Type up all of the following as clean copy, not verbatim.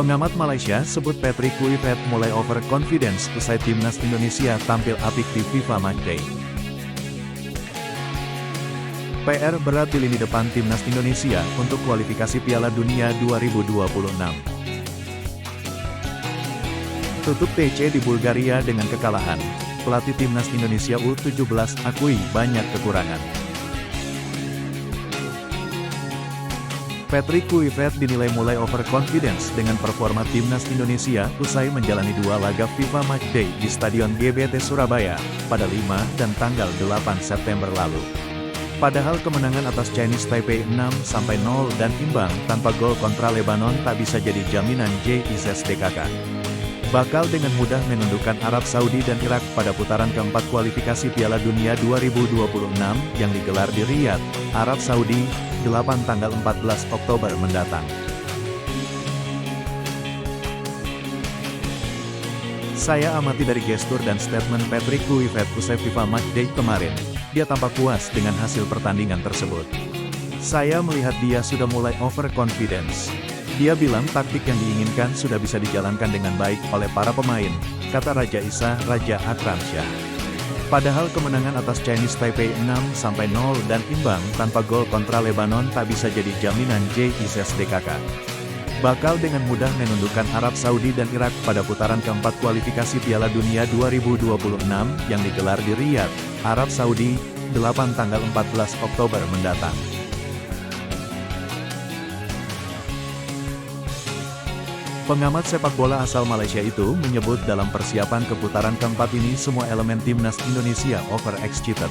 Pengamat Malaysia sebut Patrick Kluivert mulai overconfidence usai timnas Indonesia tampil apik di FIFA Matchday. PR berat di lini depan timnas Indonesia untuk kualifikasi Piala Dunia 2026. Tutup TC di Bulgaria dengan kekalahan. Pelatih timnas Indonesia U17 akui banyak kekurangan. Patrick Kluivert dinilai mulai overconfidence dengan performa timnas Indonesia usai menjalani 2 laga FIFA Matchday di Stadion GBT Surabaya pada 5 dan tanggal 8 September lalu. Padahal kemenangan atas Chinese Taipei 6-0 dan imbang tanpa gol kontra Lebanon tak bisa jadi jaminan JIZDKK bakal dengan mudah menundukkan Arab Saudi dan Irak pada putaran keempat kualifikasi Piala Dunia 2026 yang digelar di Riyadh, Arab Saudi, 8 tanggal 14 Oktober mendatang. Saya amati dari gestur dan statement Patrick Kluivert usai FIFA Matchday kemarin, dia tampak puas dengan hasil pertandingan tersebut. Saya melihat dia sudah mulai overconfidence. Dia bilang taktik yang diinginkan sudah bisa dijalankan dengan baik oleh para pemain, kata Raja Isa Raja Akramsyah. Padahal kemenangan atas Chinese Taipei 6-0 dan imbang tanpa gol kontra Lebanon tak bisa jadi jaminan JIZDKK bakal dengan mudah menundukkan Arab Saudi dan Irak pada putaran keempat kualifikasi Piala Dunia 2026 yang digelar di Riyadh, Arab Saudi, 8 tanggal 14 Oktober mendatang. Pengamat sepak bola asal Malaysia itu menyebut dalam persiapan ke putaran keempat ini semua elemen timnas Indonesia overexcited.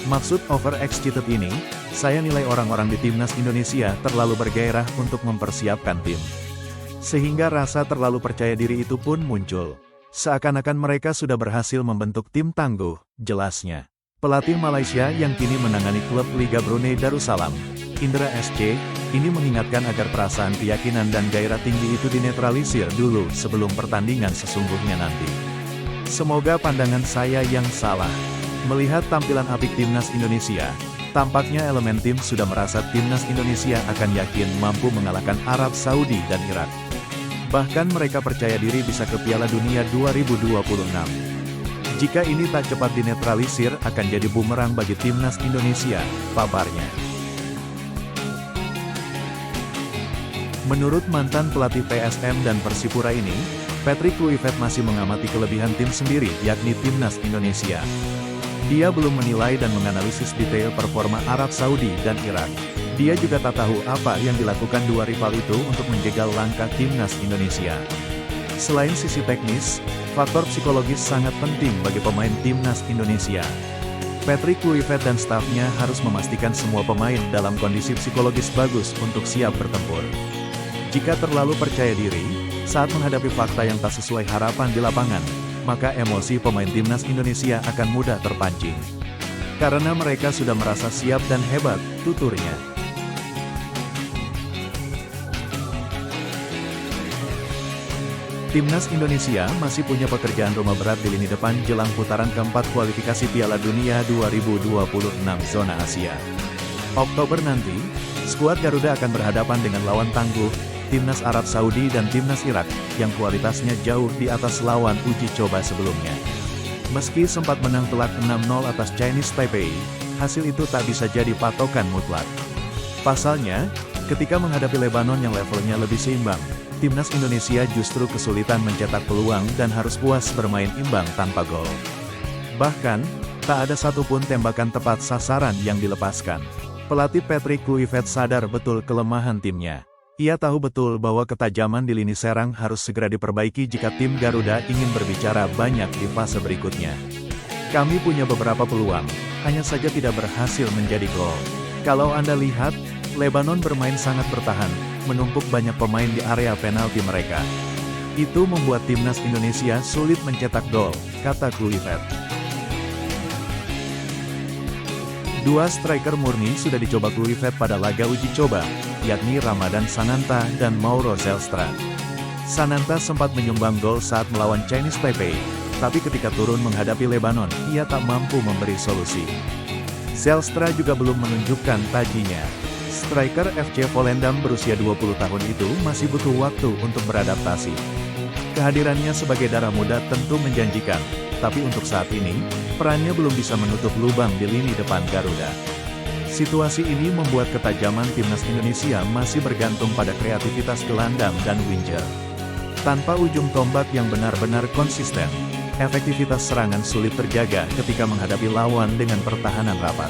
Maksud overexcited ini, saya nilai orang-orang di timnas Indonesia terlalu bergairah untuk mempersiapkan tim. Sehingga rasa terlalu percaya diri itu pun muncul. Seakan-akan mereka sudah berhasil membentuk tim tangguh, jelasnya. Pelatih Malaysia yang kini menangani klub Liga Brunei Darussalam, Indra SC, ini mengingatkan agar perasaan keyakinan dan gairah tinggi itu dinetralisir dulu sebelum pertandingan sesungguhnya nanti. Semoga pandangan saya yang salah. Melihat tampilan apik timnas Indonesia, tampaknya elemen tim sudah merasa timnas Indonesia akan yakin mampu mengalahkan Arab Saudi dan Irak. Bahkan mereka percaya diri bisa ke Piala Dunia 2026. Jika ini tak cepat dinetralisir akan jadi bumerang bagi timnas Indonesia, paparnya. Menurut mantan pelatih PSM dan Persipura ini, Patrick Kluivert masih mengamati kelebihan tim sendiri yakni timnas Indonesia. Dia belum menilai dan menganalisis detail performa Arab Saudi dan Irak. Dia juga tak tahu apa yang dilakukan dua rival itu untuk menjegal langkah timnas Indonesia. Selain sisi teknis, faktor psikologis sangat penting bagi pemain timnas Indonesia. Patrick Kluivert dan stafnya harus memastikan semua pemain dalam kondisi psikologis bagus untuk siap bertempur. Jika terlalu percaya diri, saat menghadapi fakta yang tak sesuai harapan di lapangan, maka emosi pemain timnas Indonesia akan mudah terpancing. Karena mereka sudah merasa siap dan hebat, tuturnya. Timnas Indonesia masih punya pekerjaan rumah berat di lini depan jelang putaran keempat kualifikasi Piala Dunia 2026 zona Asia. Oktober nanti, skuad Garuda akan berhadapan dengan lawan tangguh, timnas Arab Saudi dan timnas Irak, yang kualitasnya jauh di atas lawan uji coba sebelumnya. Meski sempat menang telak 6-0 atas Chinese Taipei, hasil itu tak bisa jadi patokan mutlak. Pasalnya, ketika menghadapi Lebanon yang levelnya lebih seimbang, timnas Indonesia justru kesulitan mencetak peluang dan harus puas bermain imbang tanpa gol. Bahkan, tak ada satupun tembakan tepat sasaran yang dilepaskan. Pelatih Patrick Kluivert sadar betul kelemahan timnya. Ia tahu betul bahwa ketajaman di lini serang harus segera diperbaiki jika tim Garuda ingin berbicara banyak di fase berikutnya. Kami punya beberapa peluang, hanya saja tidak berhasil menjadi gol. Kalau Anda lihat, Lebanon bermain sangat bertahan, menumpuk banyak pemain di area penalti mereka. Itu membuat timnas Indonesia sulit mencetak gol, kata Kluivert. Dua striker murni sudah dicoba Kluivert pada laga uji coba, yakni Ramadan Sananta dan Mauro Zelstra. Sananta sempat menyumbang gol saat melawan Chinese Taipei, tapi ketika turun menghadapi Lebanon, ia tak mampu memberi solusi. Zelstra juga belum menunjukkan tajinya. Striker FC Volendam berusia 20 tahun itu masih butuh waktu untuk beradaptasi. Kehadirannya sebagai darah muda tentu menjanjikan, tapi untuk saat ini, perannya belum bisa menutup lubang di lini depan Garuda. Situasi ini membuat ketajaman timnas Indonesia masih bergantung pada kreativitas gelandang dan winger. Tanpa ujung tombak yang benar-benar konsisten, efektivitas serangan sulit terjaga ketika menghadapi lawan dengan pertahanan rapat.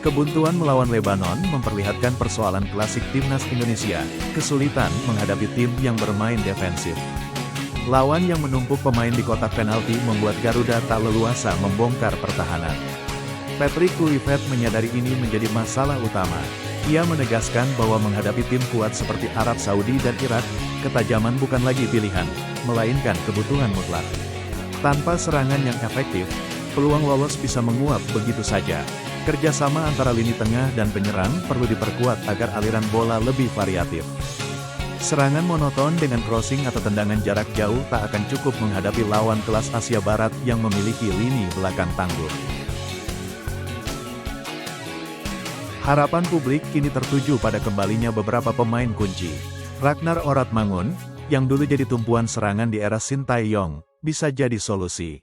Kebuntuan melawan Lebanon memperlihatkan persoalan klasik timnas Indonesia, kesulitan menghadapi tim yang bermain defensif. Lawan yang menumpuk pemain di kotak penalti membuat Garuda tak leluasa membongkar pertahanan. Patrick Kluivert menyadari ini menjadi masalah utama. Ia menegaskan bahwa menghadapi tim kuat seperti Arab Saudi dan Irak, ketajaman bukan lagi pilihan, melainkan kebutuhan mutlak. Tanpa serangan yang efektif, peluang lolos bisa menguap begitu saja. Kerjasama antara lini tengah dan penyerang perlu diperkuat agar aliran bola lebih variatif. Serangan monoton dengan crossing atau tendangan jarak jauh tak akan cukup menghadapi lawan kelas Asia Barat yang memiliki lini belakang tangguh. Harapan publik kini tertuju pada kembalinya beberapa pemain kunci. Ragnar Oratmangun, yang dulu jadi tumpuan serangan di era Sintayong, bisa jadi solusi.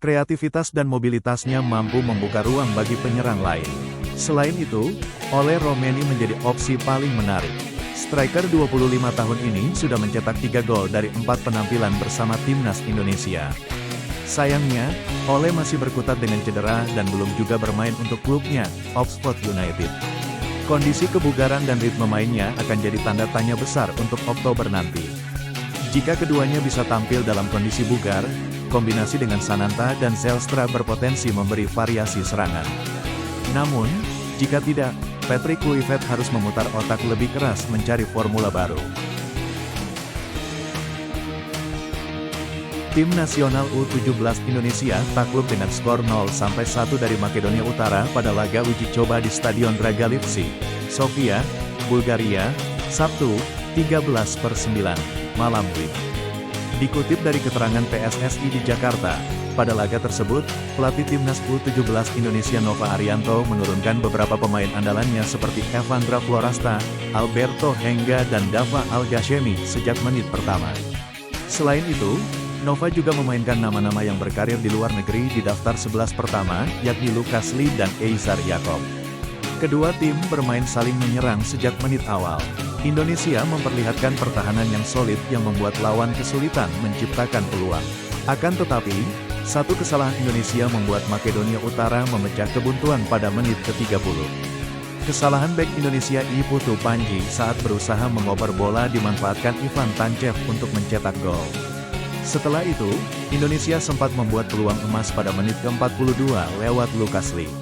Kreativitas dan mobilitasnya mampu membuka ruang bagi penyerang lain. Selain itu, Ole Romeni menjadi opsi paling menarik. Striker 25 tahun ini sudah mencetak 3 gol dari 4 penampilan bersama timnas Indonesia. Sayangnya, Ole masih berkutat dengan cedera dan belum juga bermain untuk klubnya, Oxford United. Kondisi kebugaran dan ritme mainnya akan jadi tanda tanya besar untuk Oktober nanti. Jika keduanya bisa tampil dalam kondisi bugar, kombinasi dengan Sananta dan Zelstra berpotensi memberi variasi serangan. Namun, jika tidak, Patrick Kluivert harus memutar otak lebih keras mencari formula baru. Tim nasional U17 Indonesia takluk dengan skor 0-1 dari Makedonia Utara pada laga uji coba di Stadion Dragalici, Sofia, Bulgaria, Sabtu, 13/9, malam WIB. Dikutip dari keterangan PSSI di Jakarta, pada laga tersebut, pelatih timnas U17 Indonesia Nova Arianto menurunkan beberapa pemain andalannya seperti Evandra Florasta, Alberto Hengga dan Dava Al-Ghashemi sejak menit pertama. Selain itu, Nova juga memainkan nama-nama yang berkarir di luar negeri di daftar 11 pertama, yakni Lucas Lee dan Eizar Yacob. Kedua tim bermain saling menyerang sejak menit awal. Indonesia memperlihatkan pertahanan yang solid yang membuat lawan kesulitan menciptakan peluang. Akan tetapi, satu kesalahan Indonesia membuat Makedonia Utara memecah kebuntuan pada menit ke-30. Kesalahan bek Indonesia Iputu Panji saat berusaha mengoper bola dimanfaatkan Ivan Tancev untuk mencetak gol. Setelah itu, Indonesia sempat membuat peluang emas pada menit ke-42 lewat Lucas Lee.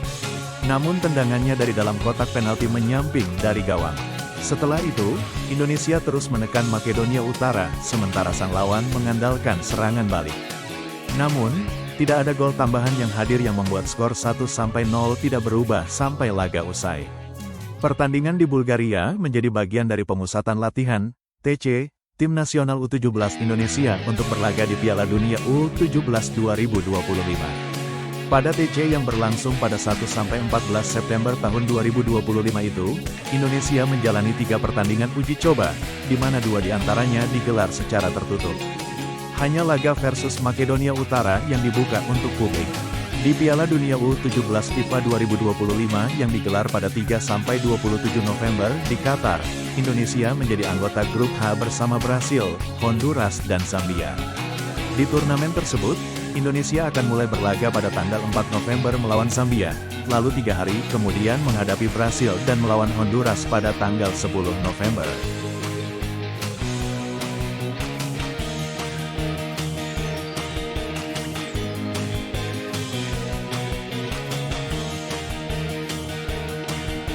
Namun tendangannya dari dalam kotak penalti menyamping dari gawang. Setelah itu, Indonesia terus menekan Makedonia Utara, sementara sang lawan mengandalkan serangan balik. Namun, tidak ada gol tambahan yang hadir yang membuat skor 1-0 tidak berubah sampai laga usai. Pertandingan di Bulgaria menjadi bagian dari pemusatan latihan, TC, Tim Nasional U17 Indonesia untuk berlaga di Piala Dunia U17 2025. Pada TC yang berlangsung pada 1-14 September tahun 2025 itu, Indonesia menjalani 3 pertandingan uji coba, di mana 2 diantaranya digelar secara tertutup. Hanya laga versus Makedonia Utara yang dibuka untuk publik. Di Piala Dunia U17 FIFA 2025 yang digelar pada 3-27 November di Qatar, Indonesia menjadi anggota grup H bersama Brasil, Honduras dan Zambia. Di turnamen tersebut, Indonesia akan mulai berlaga pada tanggal 4 November melawan Zambia, lalu 3 hari kemudian menghadapi Brasil dan melawan Honduras pada tanggal 10 November.